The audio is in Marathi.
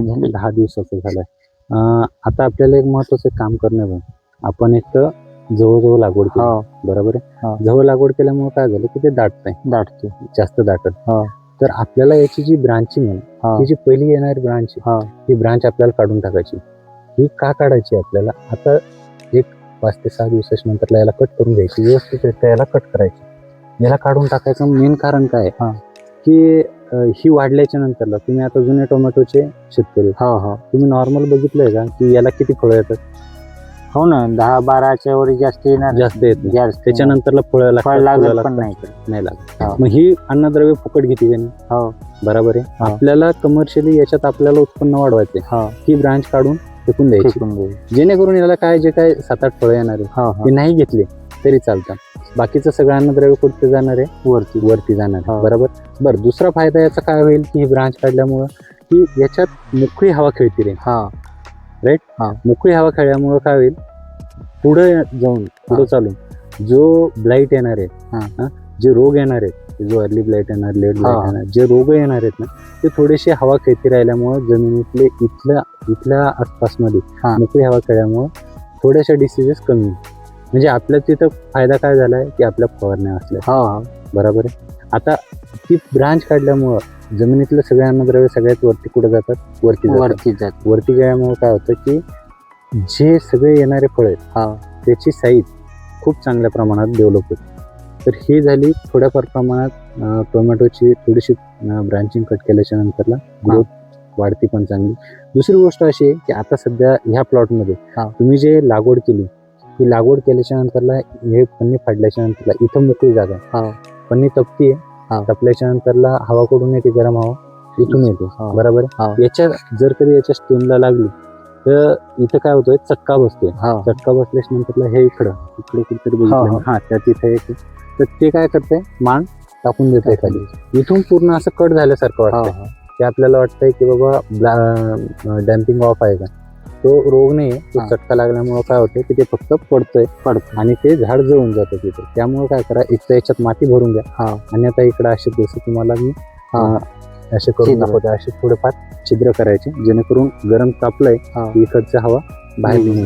दिवस झाले. 10 दिवसाचं झालंय. आता आपल्याला एक महत्वाचं काम करणं आहे. आपण एक तर जवळ लागवड केली, हो बरोबर हो. आहे. जवळ लागवड केल्यामुळे काय झालं की ते दाटतंय, दाटते. जास्त दाटत. हो तर आपल्याला याची जी ब्रांचिंग आहे हो ही जी पहिली येणारी ब्रांच हो ही ब्रांच आपल्याला काढून टाकायची. ही का काढायची आपल्याला? आता एक 5 ते 6 दिवसाच्या नंतरला याला कट करून घ्यायची, व्यवस्थित याला कट करायची. याला काढून टाकायचं मेन कारण काय आहे हा. की ही वाढल्याच्या नंतरला तुम्ही आता जुने टोमॅटोचे शेतकरी, हो हो तुम्ही नॉर्मल बघितलंय का की याला किती फळं येतात? हो ना, 10-12च्या वर जास्त येणार. जास्त येत नाही. जास्त त्याच्यानंतरला फळ फळ लागत पण नाही. नाही लागत. हो. मग ही अन्नद्रव्य फुकट घेते का नाही? हो बरोबर आहे. हो. आपल्याला कमर्शियली याच्यात आपल्याला उत्पन्न वाढवायचे, हो ही ब्रांच काढून फेकून द्यायची, फेकून देऊ. जेणेकरून याला काय जे काय 7-8 फळं येणार आहे हो हो ते नाही घेतले तरी चालतं. बाकीचं सगळं अन्नद्रव्य कुठे जाणार आहे? वरती जाणार आहे. हो. बरोबर. बरं, दुसरा फायदा याचा काय होईल की ही ब्रांच काढल्यामुळं की याच्यात मोकळी हवा खेळती रे. हा राईट. हा. मोकळी हवा खेळल्यामुळं काय होईल, पुढे जाऊन पुढे चालून जो ब्लाईट येणार आहे, जे रोग येणार आहेत, जो अर्ली ब्लाईट येणार, लेट ब्लाईट येणार, जे रोग येणार आहेत ना, ते थोडेसे हवा खेळती राहिल्यामुळं जमिनीतले इथल्या आसपासमध्ये मोकळी हवा खेळल्यामुळं थोड्याशा डिसीजेस कमी होईल. म्हणजे आपल्या तिथं फायदा काय झालाय की आपल्या फवारण्या असल्या. हो बरोबर आहे. आता ती ब्रांच काढल्यामुळं जमिनीतलं सगळे अन्नद्रव्य सगळ्यात वरती कुठे जातात? वरती जात. वरती गेल्यामुळे काय होतं की जे सगळे येणारे फळ आहेत त्याची साईज खूप चांगल्या प्रमाणात डेव्हलप होते. तर ही झाली थोड्याफार प्रमाणात टोमॅटोची थोडीशी ब्रांचिंग कट केल्याच्या नंतरला ग्रोथ वाढती पण चांगली. दुसरी गोष्ट अशी आहे की आता सध्या ह्या प्लॉटमध्ये तुम्ही जे लागवड केली, ही लागवड केल्याच्या नंतरला हे पन्नी फाडल्याच्या नंतरला इथं मोकळी जागा, पन्नी तपती आहे, तपल्याच्या नंतरला हवा कुठून येते? गरम हवा इथून येते. बरोबर. याच्या जर कधी याच्या स्टेमला लागली तर इथं काय होतोय, चटका बसतोय. चटका बसल्याच्या नंतरला हे इकडे कुठेतरी बघितलं, त्या तिथे येते. तर ते काय करतंय, मान टाकून देतंय खाली. इथून पूर्ण असं कट झाल्यासारखं वाटतं. ते आपल्याला वाटतंय की बाबा डॅम्पिंग ऑफ आहे का? तो रोग नाही, तो चटका लागल्यामुळे काय होतं की ते फक्त पडतं आणि ते झाड जळून जातं तिथे. त्यामुळे काय करा, एक तर याच्यात माती भरून द्या आणि आता इकडे असे जसं तुम्हाला मी असे करून दाखवते, असे थोडेफार छिद्र करायचे, जेणेकरून गरम तापलंय इकडच्या हवा बाहेर निघून